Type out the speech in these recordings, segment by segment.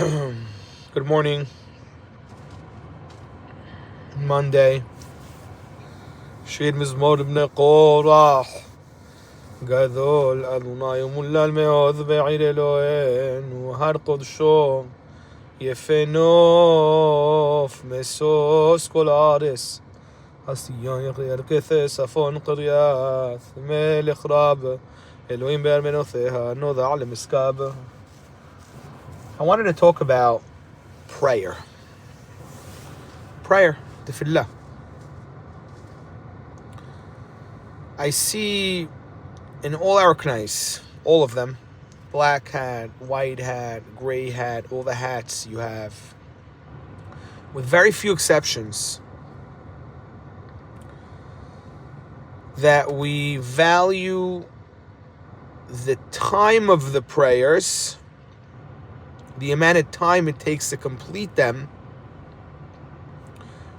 Good morning. Monday. שיר מזמור בני קורח. גדול אדוני ומולל מאוד בעיר אלוהינו, הר קודשו יפה נוף משוש כל הארץ. עשיון ירכתי צפון קריית מלך רב, אלוהים בארמנותיה נודע למסכב. I wanted to talk about prayer. Prayer, tefillah. I see in all our knives, all of them, black hat, white hat, gray hat, all the hats you have, with very few exceptions, that we value the time of the prayers, the amount of time it takes to complete them,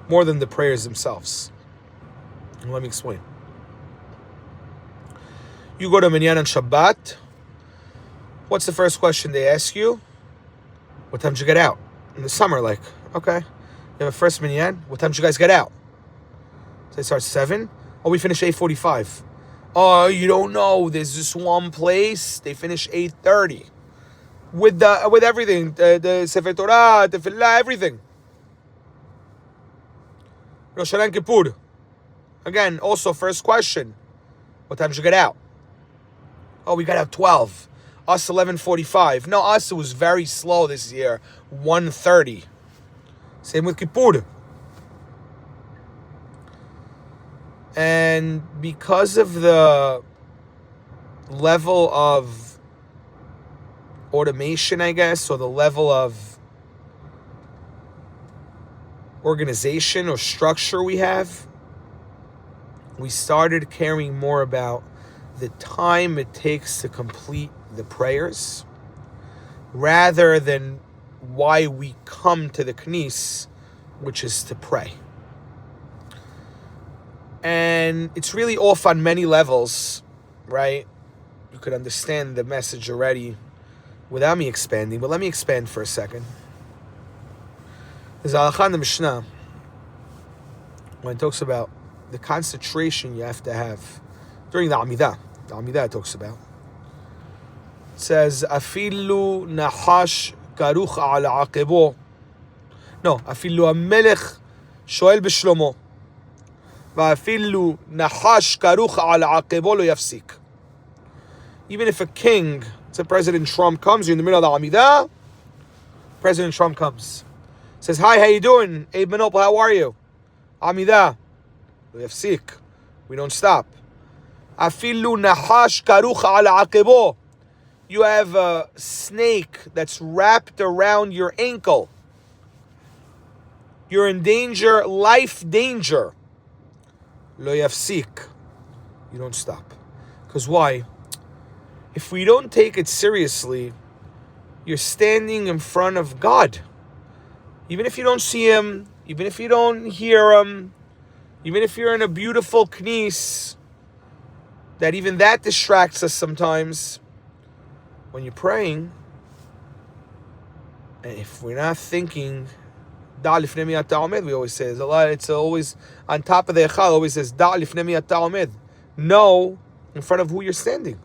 more than the prayers themselves. Let me explain. You go to Minyan on Shabbat. What's the first question they ask you? What time did you get out? In the summer, okay. You have a first Minyan. What time did you guys get out? So they start 7. Oh, we finish 8:45. Oh, you don't know. There's this one place. They finish 8:30. With everything. The Sefer Torah, Tefillah, everything. Rosh Hashanah Kippur. Again, also first question. What time did you get out? Oh, we got out 12. Us 11:45. No, us it was very slow this year. 1:30. Same with Kippur. And because of the level of automation, I guess, or the level of organization or structure we have, we started caring more about the time it takes to complete the prayers rather than why we come to the knis, which is to pray. And it's really off on many levels, right? You could understand the message already without me expanding, but let me expand for a second. There's a halakha in the Mishnah when it talks about the concentration you have to have during the Amidah. The Amidah talks about. It says, Afilu nahash karuch al aqebo. No, Afilu ha-melech shoel b'shlomo. Va'afilu nahash karuch al aqebo lo yafsik. Even if a king, say President Trump comes, you're in the middle of the Amidah, President Trump comes. Says, hi, how you doing? Abe Manopal, how are you? Amidah. Lo yafsik. We don't stop. Afilu nahash karuch al aqebo. You have a snake that's wrapped around your ankle. You're in danger, life danger. Lo yafsik. You don't stop. Because why? If we don't take it seriously, you're standing in front of God. Even if you don't see Him, even if you don't hear Him, even if you're in a beautiful knis, that even that distracts us sometimes. When you're praying, and if we're not thinking, Da lifnei mi ata omed, we always say, there's a lot, it's always on top of the echad, always says, Da lifnei mi ata omed. Know in front of who you're standing.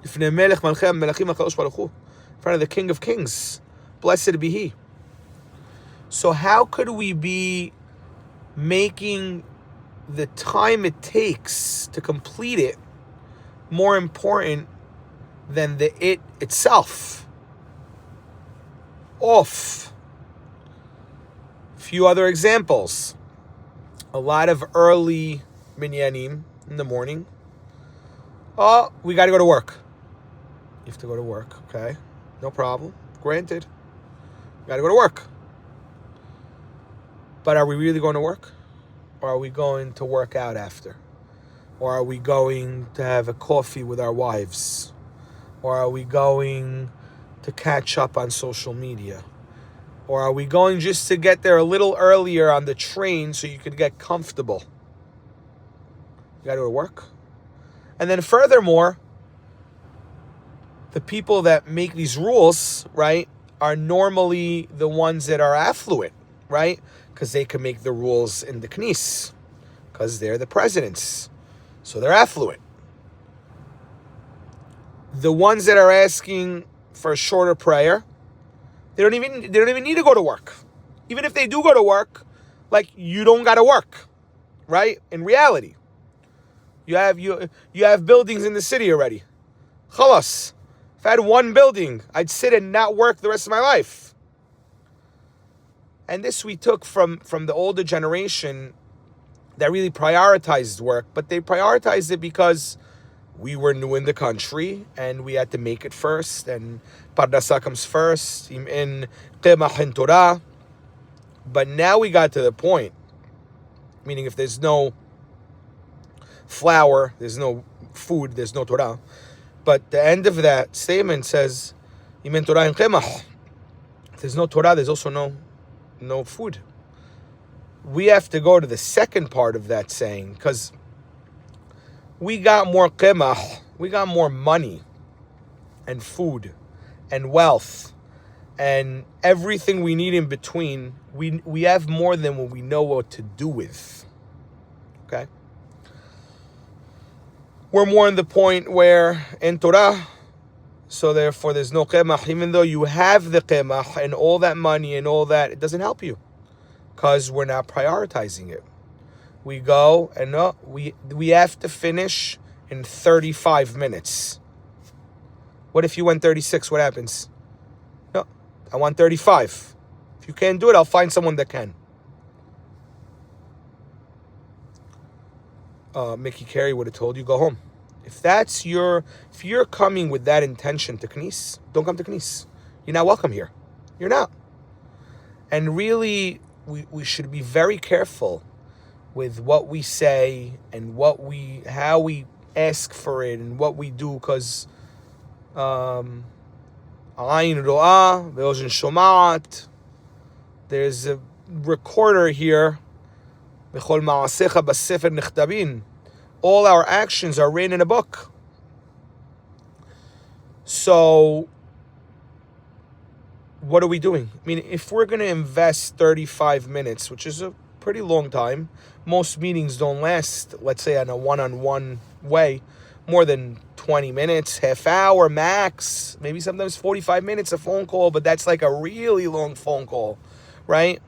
Lifnei melech malchei melachim HaKadosh Baruch Hu. In front of the King of Kings. Blessed be He. So how could we be making the time it takes to complete it more important than the it itself? Off. Few other examples. A lot of early minyanim in the morning. Oh, we got to go to work. You have to go to work, okay? No problem. Granted. You got to go to work. But are we really going to work? Or are we going to work out after? Or are we going to have a coffee with our wives? Or are we going to catch up on social media? Or are we going just to get there a little earlier on the train so you could get comfortable? You got to go to work. And then furthermore, the people that make these rules, right, are normally the ones that are affluent, right? Because they can make the rules in the Knis, because they're the presidents, so they're affluent. The ones that are asking for a shorter prayer, they don't even need to go to work. Even if they do go to work, like, you don't got to work, right? In reality, you have buildings in the city already. Chalas. If I had one building, I'd sit and not work the rest of my life. And this we took from the older generation that really prioritized work, but they prioritized it because we were new in the country and we had to make it first, and Parnasa comes first, in Qimah and Torah. But now we got to the point, meaning if there's no flour, there's no food, there's no Torah. But the end of that statement says, Imen Torah and Qimah. If there's no Torah, there's also no food. We have to go to the second part of that saying, because we got more Qimah, we got more money and food and wealth and everything we need in between. We have more than what we know what to do with. Okay? We're more in the point where in Torah, so therefore there's no Qimah. Even though you have the Qimah and all that money and all that, it doesn't help you because we're not prioritizing it. We go and no, we have to finish in 35 minutes. What if you went 36? What happens? No, I want 35. If you can't do it, I'll find someone that can. Mickey Carey would have told you, go home. If you're coming with that intention to Knis, don't come to Knis. You're not welcome here. You're not. And really, we should be very careful with what we say and how we ask for it and what we do, because Ayin Ro'ah ve'ozen shomat. There's a recorder here. B'chol ma'asecha b'sefer nichtabin. All our actions are written in a book. So, what are we doing? I mean, if we're going to invest 35 minutes, which is a pretty long time, most meetings don't last, let's say on a one-on-one way, more than 20 minutes, half hour max, maybe sometimes 45 minutes a phone call, but that's like a really long phone call, right?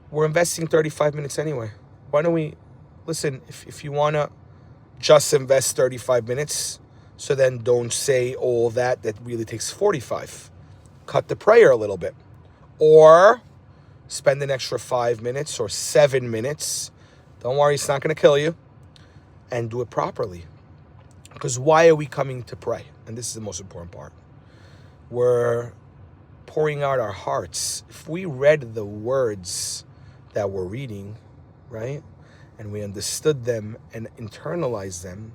We're investing 35 minutes anyway. Why don't we, listen, if you want to just invest 35 minutes, so then don't say all that really takes 45. Cut the prayer a little bit. Or spend an extra 5 minutes or 7 minutes. Don't worry, it's not going to kill you. And do it properly. Because why are we coming to pray? And this is the most important part. We're pouring out our hearts. If we read the words that we're reading, right, and we understood them and internalized them,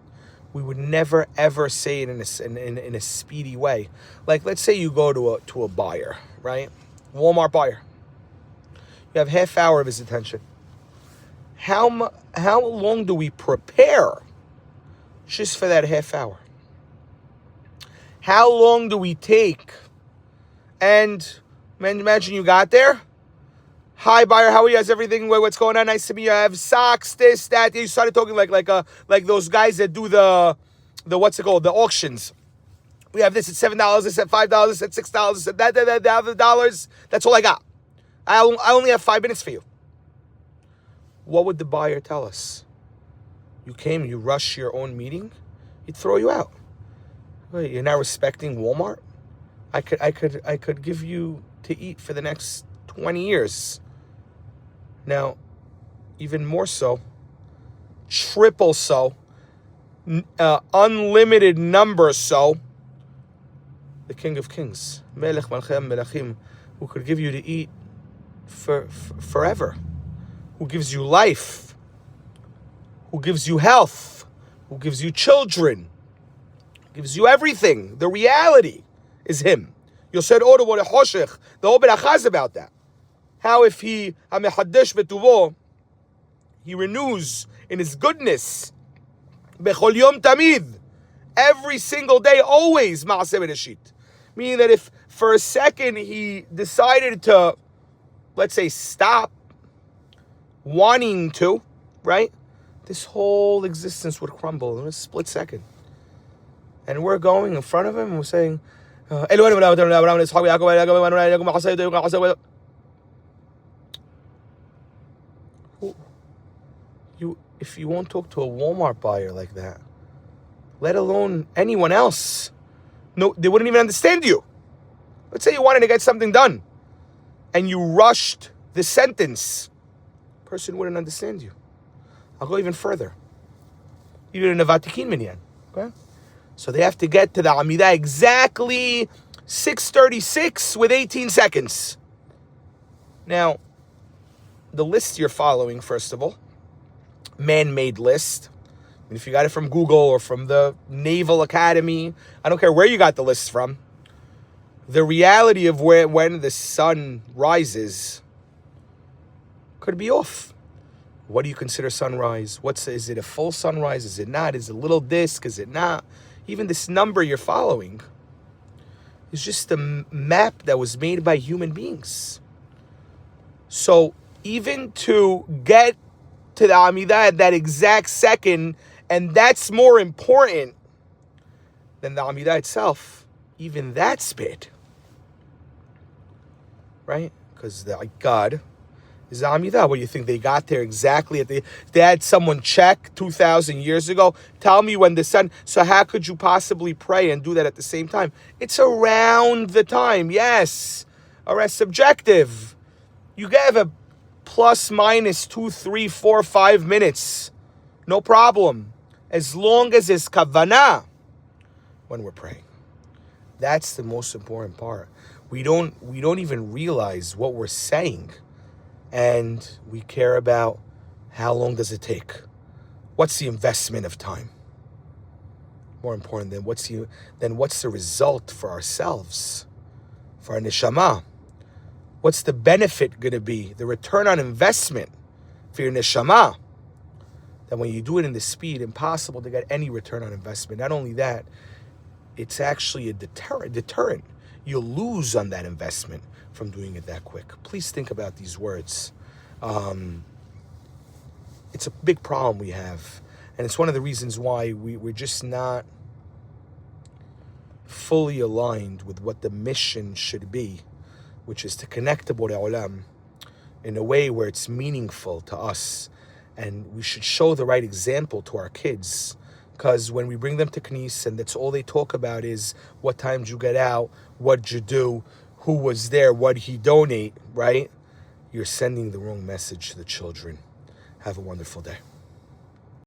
we would never ever say it in a speedy way. Like, let's say you go to a buyer, right, Walmart buyer. You have half hour of his attention. How long do we prepare just for that half hour? How long do we take? And imagine you got there. Hi, buyer. How are you? How's everything? What's going on? Nice to meet you. I have socks, this, that. You started talking like those guys that do the what's it called? The auctions. We have this at $7. This at $5. This at $6. This at that other dollars. That's all I got. I only have 5 minutes for you. What would the buyer tell us? You came, you rush your own meeting, he'd throw you out. Wait, you're not respecting Walmart? I could give you to eat for the next 20 years. Now, even more so, triple so, unlimited number so, the King of Kings, Melech Malchem Melachim, who could give you to eat for forever, who gives you life, who gives you health, who gives you children, gives you everything. The reality is Him. Yosed Oru Borei Choshech. The whole Beracha is about that. How if He HaMechadesh Betuvo, He renews in His goodness, Bechol Yom Tamid, every single day, always Maaseh Bereshit. Meaning that if for a second he decided to, let's say, stop wanting to, right? This whole existence would crumble in a split second. And we're going in front of him and we're saying, if you won't talk to a Walmart buyer like that, let alone anyone else, no, they wouldn't even understand you. Let's say you wanted to get something done and you rushed the sentence. Person wouldn't understand you. I'll go even further. Even in the Vatikin Minyan. Okay? So they have to get to the Amidah exactly 6:36 with 18 seconds. Now, the list you're following, first of all, man-made list. And if you got it from Google or from the Naval Academy, I don't care where you got the list from, the reality of when the sun rises could be off. What do you consider sunrise? Is it a full sunrise? Is it not? Is it a little disk? Is it not? Even this number you're following is just a map that was made by human beings. So even to get to the Amidah at that exact second, and that's more important than the Amidah itself, even that's bad. Right? Because God is the Amidah. What do you think? They got there exactly they had someone check 2,000 years ago. Tell me when the sun. So how could you possibly pray and do that at the same time? It's around the time. Yes. Or as subjective. You have a plus minus 2, 3, 4, 5 minutes. No problem. As long as it's kavanah when we're praying. That's the most important part. We don't even realize what we're saying. And we care about how long does it take? What's the investment of time? More important than what's the result for ourselves, for our neshama? What's the benefit going to be? The return on investment for your neshama? That when you do it in the speed, impossible to get any return on investment. Not only that, it's actually a deterrent. You'll lose on that investment from doing it that quick. Please think about these words. It's a big problem we have. And it's one of the reasons why we're just not fully aligned with what the mission should be, which is to connect to Borei Olam in a way where it's meaningful to us. And we should show the right example to our kids. Because when we bring them to Knis and that's all they talk about is what time did you get out, what did you do, who was there, what did he donate, right? You're sending the wrong message to the children. Have a wonderful day.